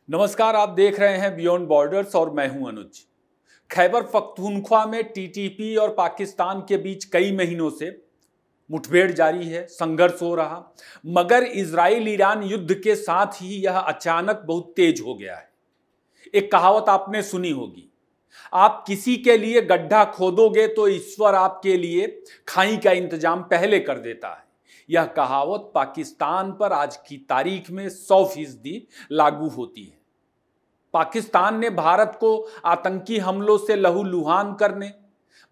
नमस्कार, आप देख रहे हैं बियॉन्ड बॉर्डर्स और मैं हूं अनुज। खैबर पख्तूनख्वा में टीटीपी और पाकिस्तान के बीच कई महीनों से मुठभेड़ जारी है, संघर्ष हो रहा, मगर इजराइल ईरान युद्ध के साथ ही यह अचानक बहुत तेज हो गया है। एक कहावत आपने सुनी होगी, आप किसी के लिए गड्ढा खोदोगे तो ईश्वर आपके लिए खाई का इंतजाम पहले कर देता है। यह कहावत पाकिस्तान पर आज की तारीख में 100% लागू होती है। पाकिस्तान ने भारत को आतंकी हमलों से लहूलुहान करने,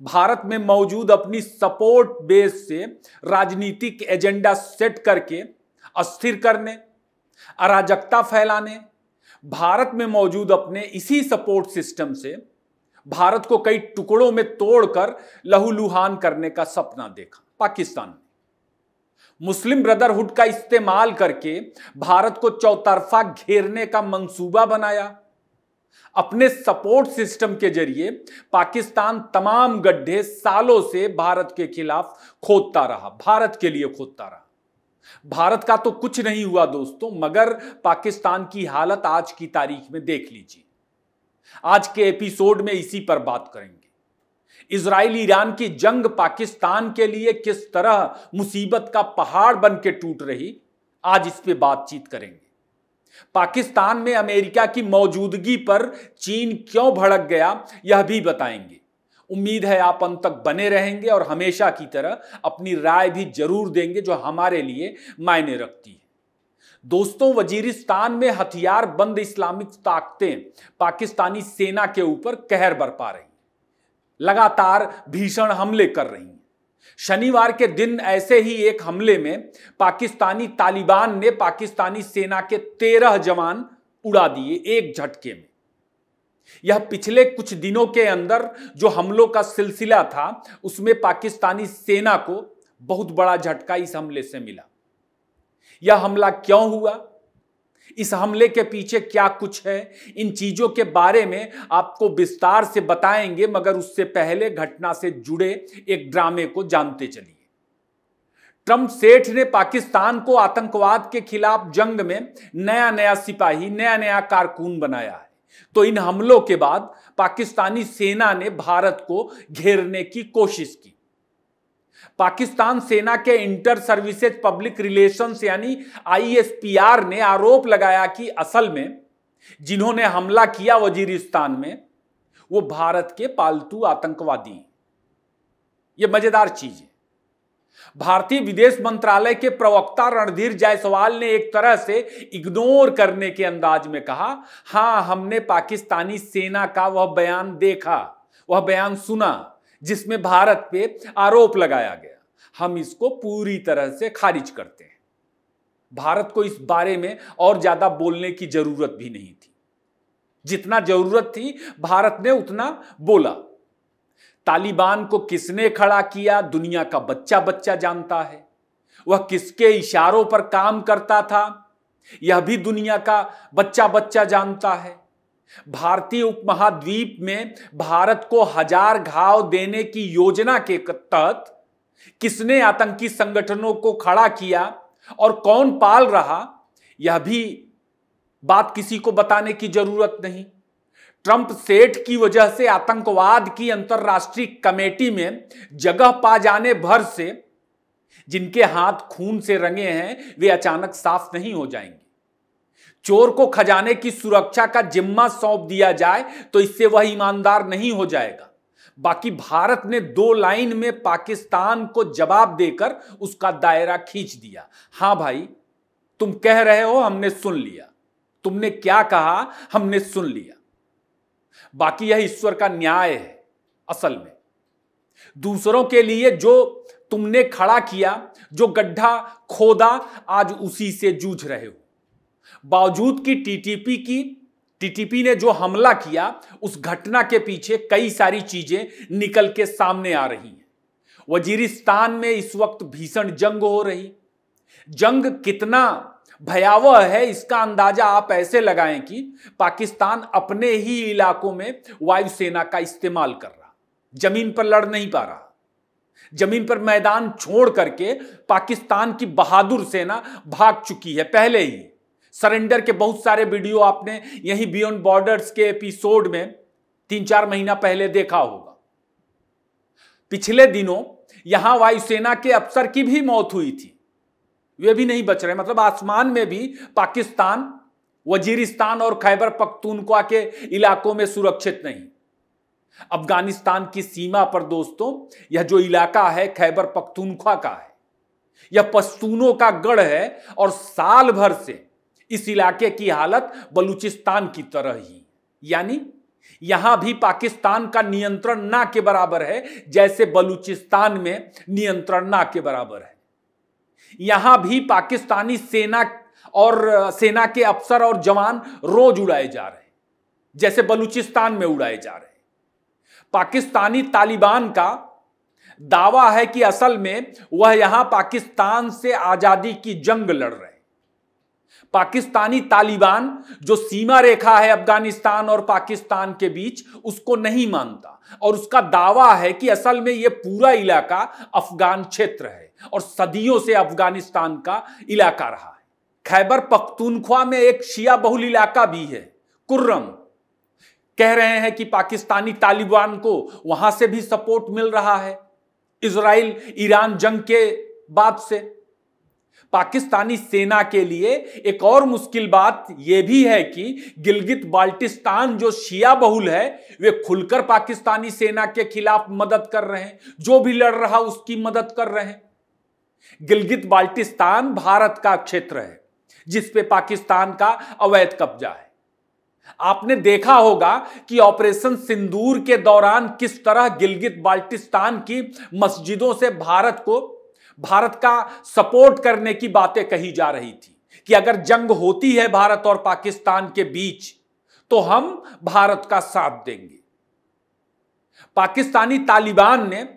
भारत में मौजूद अपनी सपोर्ट बेस से राजनीतिक एजेंडा सेट करके अस्थिर करने, अराजकता फैलाने, भारत में मौजूद अपने इसी सपोर्ट सिस्टम से भारत को कई टुकड़ों में तोड़कर लहूलुहान करने का सपना देखा। पाकिस्तान ने मुस्लिम ब्रदरहुड का इस्तेमाल करके भारत को चौतरफा घेरने का मंसूबा बनाया। अपने सपोर्ट सिस्टम के जरिए पाकिस्तान तमाम गड्ढे सालों से भारत के खिलाफ खोदता रहा, भारत के लिए खोदता रहा। भारत का तो कुछ नहीं हुआ दोस्तों, मगर पाकिस्तान की हालत आज की तारीख में देख लीजिए। आज के एपिसोड में इसी पर बात करेंगे। इजराइल ईरान की जंग पाकिस्तान के लिए किस तरह मुसीबत का पहाड़ बन के टूट रही, आज इस पे बातचीत करेंगे। पाकिस्तान में अमेरिका की मौजूदगी पर चीन क्यों भड़क गया, यह भी बताएंगे। उम्मीद है आप अंत तक बने रहेंगे और हमेशा की तरह अपनी राय भी जरूर देंगे जो हमारे लिए मायने रखती है। दोस्तों, वजीरिस्तान में हथियार बंद इस्लामिक ताकतें पाकिस्तानी सेना के ऊपर कहर बरपा रही, लगातार भीषण हमले कर रही हैं। शनिवार के दिन ऐसे ही एक हमले में पाकिस्तानी तालिबान ने पाकिस्तानी सेना के 13 जवान उड़ा दिए एक झटके में। यह पिछले कुछ दिनों के अंदर जो हमलों का सिलसिला था, उसमें पाकिस्तानी सेना को बहुत बड़ा झटका इस हमले से मिला। यह हमला क्यों हुआ, इस हमले के पीछे क्या कुछ है, इन चीजों के बारे में आपको विस्तार से बताएंगे, मगर उससे पहले घटना से जुड़े एक ड्रामे को जानते चलिए। ट्रंप सेठ ने पाकिस्तान को आतंकवाद के खिलाफ जंग में नया नया सिपाही, नया नया कारकुन बनाया है। तो इन हमलों के बाद पाकिस्तानी सेना ने भारत को घेरने की कोशिश की। पाकिस्तान सेना के इंटर सर्विसेज पब्लिक रिलेशंस यानी ISPR ने आरोप लगाया कि असल में जिन्होंने हमला किया वजीरिस्तान में, वो भारत के पालतू आतंकवादी हैं। यह मजेदार चीज है। भारतीय विदेश मंत्रालय के प्रवक्ता रणधीर जायसवाल ने एक तरह से इग्नोर करने के अंदाज में कहा, हां, हमने पाकिस्तानी सेना का वह बयान देखा, वह बयान सुना जिसमें भारत पे आरोप लगाया गया। हम इसको पूरी तरह से खारिज करते हैं। भारत को इस बारे में और ज्यादा बोलने की जरूरत भी नहीं थी। जितना जरूरत थी भारत ने उतना बोला। तालिबान को किसने खड़ा किया, दुनिया का बच्चा बच्चा जानता है। वह किसके इशारों पर काम करता था, यह भी दुनिया का बच्चा बच्चा जानता है। भारतीय उपमहाद्वीप में भारत को 1000 घाव देने की योजना के तहत किसने आतंकी संगठनों को खड़ा किया और कौन पाल रहा, यह भी बात किसी को बताने की जरूरत नहीं। ट्रंप सेठ की वजह से आतंकवाद की अंतरराष्ट्रीय कमेटी में जगह पा जाने भर से जिनके हाथ खून से रंगे हैं, वे अचानक साफ नहीं हो जाएंगे। चोर को खजाने की सुरक्षा का जिम्मा सौंप दिया जाए तो इससे वह ईमानदार नहीं हो जाएगा। बाकी भारत ने 2 लाइन में पाकिस्तान को जवाब देकर उसका दायरा खींच दिया। हां भाई, तुम कह रहे हो, हमने सुन लिया। तुमने क्या कहा, हमने सुन लिया। बाकी यह ईश्वर का न्याय है। असल में दूसरों के लिए जो तुमने खड़ा किया, जो गड्ढा खोदा, आज उसी से जूझ रहे हो। बावजूद की टीटीपी ने जो हमला किया, उस घटना के पीछे कई सारी चीजें निकल के सामने आ रही हैं। वजीरिस्तान में इस वक्त भीषण जंग हो रही। जंग कितना भयावह है, इसका अंदाजा आप ऐसे लगाएं कि पाकिस्तान अपने ही इलाकों में वायुसेना का इस्तेमाल कर रहा, जमीन पर लड़ नहीं पा रहा। जमीन पर मैदान छोड़ करके पाकिस्तान की बहादुर सेना भाग चुकी है पहले ही। सरेंडर के बहुत सारे वीडियो आपने यही बियॉन्ड बॉर्डर्स के एपिसोड में 3-4 महीना पहले देखा होगा। पिछले दिनों यहां वायुसेना के अफसर की भी मौत हुई थी, वे भी नहीं बच रहे। मतलब आसमान में भी पाकिस्तान वजीरिस्तान और खैबर पख्तूनख्वा के इलाकों में सुरक्षित नहीं। अफगानिस्तान की सीमा पर दोस्तों यह जो इलाका है खैबर पख्तूनख्वा का है, यह पश्तूनों का गढ़ है और साल भर से इस इलाके की हालत बलूचिस्तान की तरह ही, यानी यहां भी पाकिस्तान का नियंत्रण ना के बराबर है जैसे बलूचिस्तान में नियंत्रण ना के बराबर है। यहां भी पाकिस्तानी सेना और सेना के अफसर और जवान रोज उड़ाए जा रहे हैं जैसे बलूचिस्तान में उड़ाए जा रहे हैं। पाकिस्तानी तालिबान का दावा है कि असल में वह यहां पाकिस्तान से आजादी की जंग लड़ रहे हैं। पाकिस्तानी तालिबान जो सीमा रेखा है अफगानिस्तान और पाकिस्तान के बीच उसको नहीं मानता और उसका दावा है कि असल में यह पूरा इलाका अफगान क्षेत्र है और सदियों से अफगानिस्तान का इलाका रहा है। खैबर पख्तूनख्वा में एक शिया बहुल इलाका भी है, कुर्रम। कह रहे हैं कि पाकिस्तानी तालिबान को वहां से भी सपोर्ट मिल रहा है इजराइल ईरान जंग के बाद से। पाकिस्तानी सेना के लिए एक और मुश्किल बात यह भी है कि गिलगित बाल्टिस्तान जो शिया बहुल है वे खुलकर पाकिस्तानी सेना के खिलाफ मदद कर रहे हैं, जो भी लड़ रहा उसकी मदद कर रहे हैं। गिलगित बाल्टिस्तान भारत का क्षेत्र है जिस पे पाकिस्तान का अवैध कब्जा है। आपने देखा होगा कि ऑपरेशन सिंदूर के दौरान किस तरह गिलगित बाल्टिस्तान की मस्जिदों से भारत का सपोर्ट करने की बातें कही जा रही थी कि अगर जंग होती है भारत और पाकिस्तान के बीच तो हम भारत का साथ देंगे। पाकिस्तानी तालिबान ने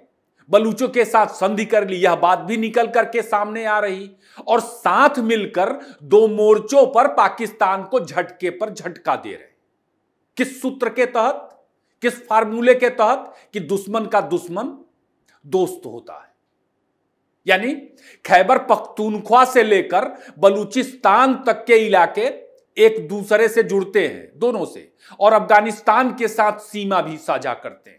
बलूचों के साथ संधि कर ली, यह बात भी निकल करके सामने आ रही और साथ मिलकर दो मोर्चों पर पाकिस्तान को झटके पर झटका दे रहे। किस सूत्र के तहत, किस फार्मूले के तहत कि दुश्मन का दुश्मन दोस्त होता है। यानी खैबर पख्तूनख्वा से लेकर बलूचिस्तान तक के इलाके एक दूसरे से जुड़ते हैं दोनों से और अफगानिस्तान के साथ सीमा भी साझा करते हैं।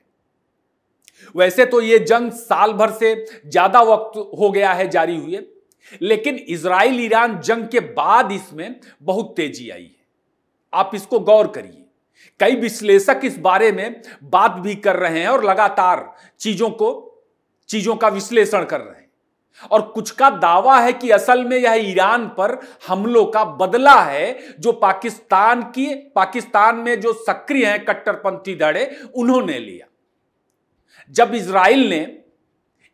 वैसे तो यह जंग साल भर से ज्यादा वक्त हो गया है जारी हुए, लेकिन इजराइल ईरान जंग के बाद इसमें बहुत तेजी आई है। आप इसको गौर करिए। कई विश्लेषक इस बारे में बात भी कर रहे हैं और लगातार चीजों का विश्लेषण कर रहे हैं और कुछ का दावा है कि असल में यह ईरान पर हमलों का बदला है जो पाकिस्तान में जो सक्रिय हैं कट्टरपंथी धड़े उन्होंने लिया। जब इजराइल ने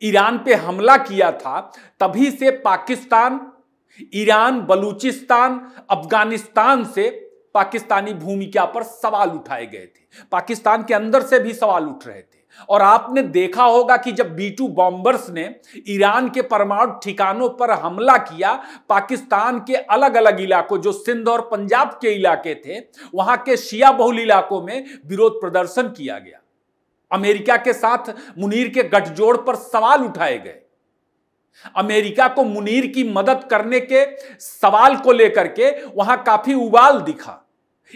ईरान पे हमला किया था तभी से पाकिस्तान, ईरान, बलूचिस्तान, अफगानिस्तान से पाकिस्तानी भूमिका पर सवाल उठाए गए थे। पाकिस्तान के अंदर से भी सवाल उठ रहे थे और आपने देखा होगा कि जब B-2 बॉम्बर्स ने ईरान के परमाणु ठिकानों पर हमला किया, पाकिस्तान के अलग अलग इलाकों जो सिंध और पंजाब के इलाके थे वहां के शिया बहुल इलाकों में विरोध प्रदर्शन किया गया। अमेरिका के साथ मुनीर के गठजोड़ पर सवाल उठाए गए। अमेरिका को मुनीर की मदद करने के सवाल को लेकर के वहां काफी उबाल दिखा।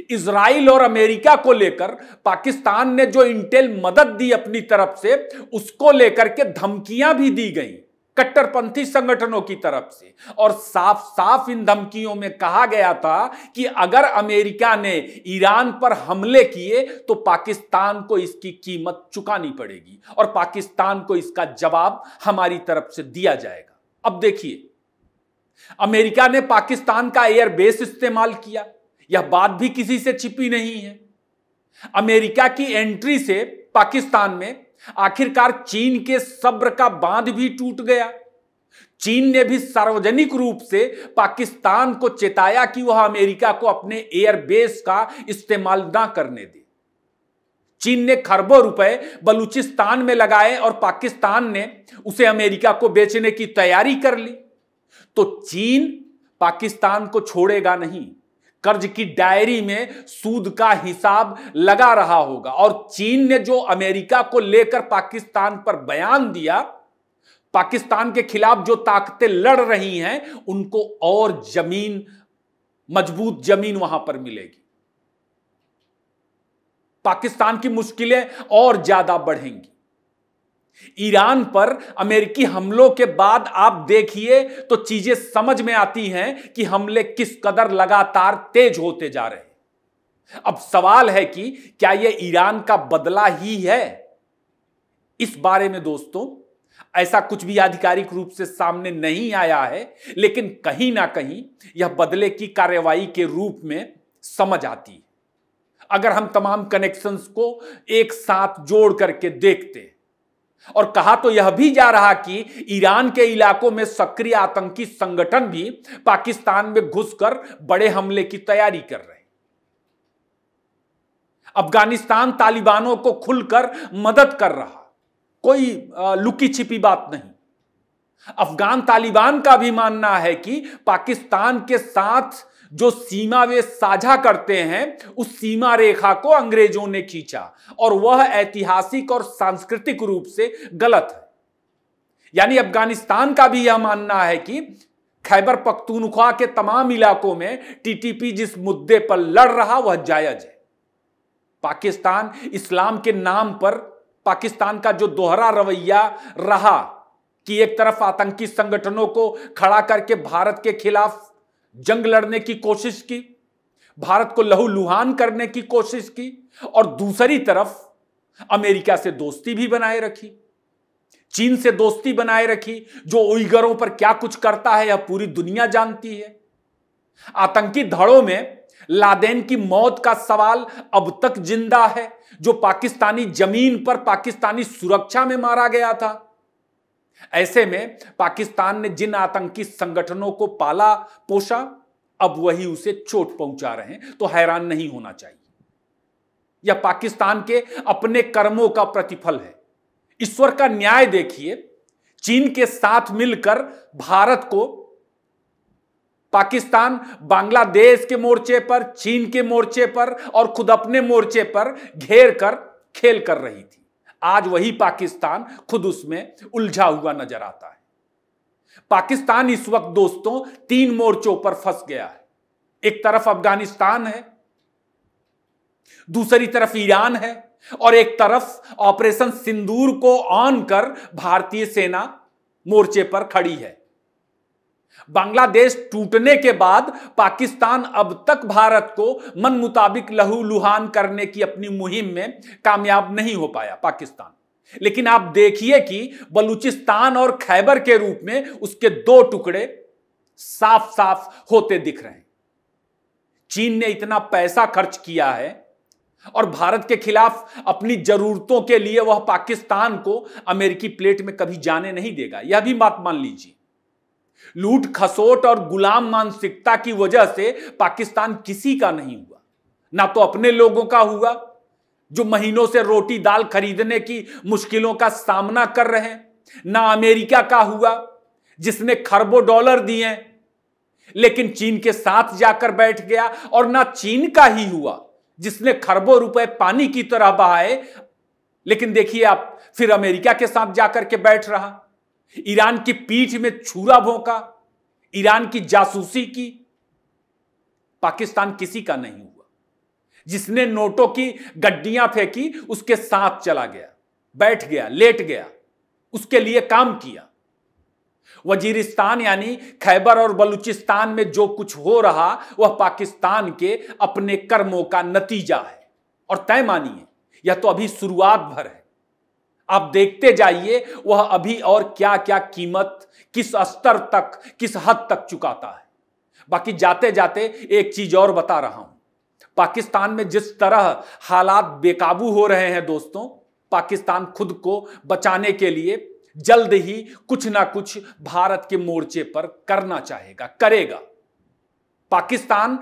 इजराइल और अमेरिका को लेकर पाकिस्तान ने जो इंटेल मदद दी अपनी तरफ से उसको लेकर के धमकियां भी दी गई कट्टरपंथी संगठनों की तरफ से और साफ साफ इन धमकियों में कहा गया था कि अगर अमेरिका ने ईरान पर हमले किए तो पाकिस्तान को इसकी कीमत चुकानी पड़ेगी और पाकिस्तान को इसका जवाब हमारी तरफ से दिया जाएगा। अब देखिए, अमेरिका ने पाकिस्तान का एयरबेस इस्तेमाल किया, यह बात भी किसी से छिपी नहीं है। अमेरिका की एंट्री से पाकिस्तान में आखिरकार चीन के सब्र का बांध भी टूट गया। चीन ने भी सार्वजनिक रूप से पाकिस्तान को चेताया कि वह अमेरिका को अपने एयरबेस का इस्तेमाल ना करने दे। चीन ने खरबों रुपए बलूचिस्तान में लगाए और पाकिस्तान ने उसे अमेरिका को बेचने की तैयारी कर ली। तो चीन पाकिस्तान को छोड़ेगा नहीं, कर्ज की डायरी में सूद का हिसाब लगा रहा होगा। और चीन ने जो अमेरिका को लेकर पाकिस्तान पर बयान दिया, पाकिस्तान के खिलाफ जो ताकतें लड़ रही हैं उनको और जमीन मजबूत जमीन वहां पर मिलेगी। पाकिस्तान की मुश्किलें और ज्यादा बढ़ेंगी। ईरान पर अमेरिकी हमलों के बाद आप देखिए तो चीजें समझ में आती हैं कि हमले किस कदर लगातार तेज होते जा रहे हैं। अब सवाल है कि क्या यह ईरान का बदला ही है? इस बारे में दोस्तों ऐसा कुछ भी आधिकारिक रूप से सामने नहीं आया है, लेकिन कहीं ना कहीं यह बदले की कार्रवाई के रूप में समझ आती है अगर हम तमाम कनेक्शंस को एक साथ जोड़ करके देखते हैं। और कहा तो यह भी जा रहा कि ईरान के इलाकों में सक्रिय आतंकी संगठन भी पाकिस्तान में घुसकर बड़े हमले की तैयारी कर रहे हैं। अफगानिस्तान तालिबानों को खुलकर मदद कर रहा, कोई लुकी छिपी बात नहीं। अफगान तालिबान का भी मानना है कि पाकिस्तान के साथ जो सीमा वे साझा करते हैं उस सीमा रेखा को अंग्रेजों ने खींचा और वह ऐतिहासिक और सांस्कृतिक रूप से गलत है। यानी अफगानिस्तान का भी यह मानना है कि खैबर पख्तूनख्वा के तमाम इलाकों में टीटीपी जिस मुद्दे पर लड़ रहा वह जायज है। पाकिस्तान इस्लाम के नाम पर पाकिस्तान का जो दोहरा रवैया रहा कि एक तरफ आतंकी संगठनों को खड़ा करके भारत के खिलाफ जंग लड़ने की कोशिश की, भारत को लहूलुहान करने की कोशिश की, और दूसरी तरफ अमेरिका से दोस्ती भी बनाए रखी, चीन से दोस्ती बनाए रखी, जो उइगरों पर क्या कुछ करता है यह पूरी दुनिया जानती है। आतंकी धड़ों में लादेन की मौत का सवाल अब तक जिंदा है, जो पाकिस्तानी जमीन पर पाकिस्तानी सुरक्षा में मारा गया था। ऐसे में पाकिस्तान ने जिन आतंकी संगठनों को पाला पोषा अब वही उसे चोट पहुंचा रहे हैं, तो हैरान नहीं होना चाहिए। यह पाकिस्तान के अपने कर्मों का प्रतिफल है। ईश्वर का न्याय देखिए, चीन के साथ मिलकर भारत को पाकिस्तान बांग्लादेश के मोर्चे पर, चीन के मोर्चे पर और खुद अपने मोर्चे पर घेर कर खेल कर रही थी। आज वही पाकिस्तान खुद उसमें उलझा हुआ नजर आता है। पाकिस्तान इस वक्त दोस्तों 3 मोर्चों पर फंस गया है। एक तरफ अफगानिस्तान है, दूसरी तरफ ईरान है और एक तरफ ऑपरेशन सिंदूर को ऑन कर भारतीय सेना मोर्चे पर खड़ी है। बांग्लादेश टूटने के बाद पाकिस्तान अब तक भारत को मन मुताबिक लहूलुहान करने की अपनी मुहिम में कामयाब नहीं हो पाया पाकिस्तान। लेकिन आप देखिए कि बलूचिस्तान और खैबर के रूप में उसके 2 टुकड़े साफ साफ होते दिख रहे हैं। चीन ने इतना पैसा खर्च किया है और भारत के खिलाफ अपनी जरूरतों के लिए वह पाकिस्तान को अमेरिकी प्लेट में कभी जाने नहीं देगा, यह भी बात मान लीजिए। लूट खसोट और गुलाम मानसिकता की वजह से पाकिस्तान किसी का नहीं हुआ, ना तो अपने लोगों का हुआ जो महीनों से रोटी दाल खरीदने की मुश्किलों का सामना कर रहे हैं, ना अमेरिका का हुआ जिसने खरबों डॉलर दिए लेकिन चीन के साथ जाकर बैठ गया, और ना चीन का ही हुआ जिसने खरबों रुपए पानी की तरह बहाए लेकिन देखिए आप फिर अमेरिका के साथ जाकर के बैठ रहा। ईरान की पीठ में छुरा भोंका, ईरान की जासूसी की। पाकिस्तान किसी का नहीं हुआ। जिसने नोटों की गड्डियां फेंकी उसके साथ चला गया, बैठ गया, लेट गया, उसके लिए काम किया। वजीरिस्तान यानी खैबर और बलूचिस्तान में जो कुछ हो रहा वह पाकिस्तान के अपने कर्मों का नतीजा है। और तय मानिए यह तो अभी शुरुआत भर है। आप देखते जाइए वह अभी और क्या क्या कीमत किस स्तर तक, किस हद तक चुकाता है। बाकी जाते जाते एक चीज और बता रहा हूं, पाकिस्तान में जिस तरह हालात बेकाबू हो रहे हैं दोस्तों, पाकिस्तान खुद को बचाने के लिए जल्द ही कुछ ना कुछ भारत के मोर्चे पर करना चाहेगा, करेगा। पाकिस्तान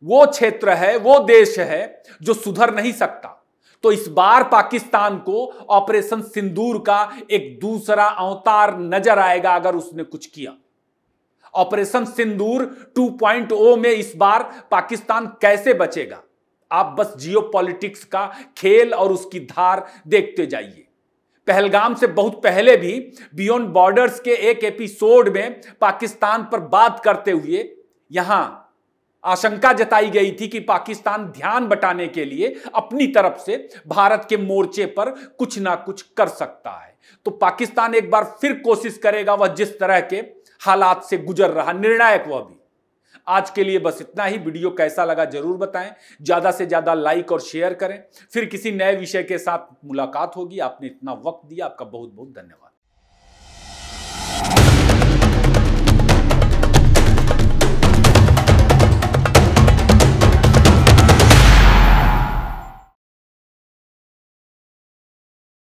वो क्षेत्र है, वो देश है जो सुधर नहीं सकता। तो इस बार पाकिस्तान को ऑपरेशन सिंदूर का एक दूसरा अवतार नजर आएगा अगर उसने कुछ किया। ऑपरेशन सिंदूर 2.0 में इस बार पाकिस्तान कैसे बचेगा, आप बस जियोपॉलिटिक्स का खेल और उसकी धार देखते जाइए। पहलगाम से बहुत पहले भी बियॉन्ड बॉर्डर्स के एक एपिसोड में पाकिस्तान पर बात करते हुए यहां आशंका जताई गई थी कि पाकिस्तान ध्यान बटाने के लिए अपनी तरफ से भारत के मोर्चे पर कुछ ना कुछ कर सकता है। तो पाकिस्तान एक बार फिर कोशिश करेगा, वह जिस तरह के हालात से गुजर रहा, निर्णायक वह भी। आज के लिए बस इतना ही। वीडियो कैसा लगा जरूर बताएं, ज्यादा से ज्यादा लाइक और शेयर करें। फिर किसी नए विषय के साथ मुलाकात होगी। आपने इतना वक्त दिया, आपका बहुत बहुत धन्यवाद।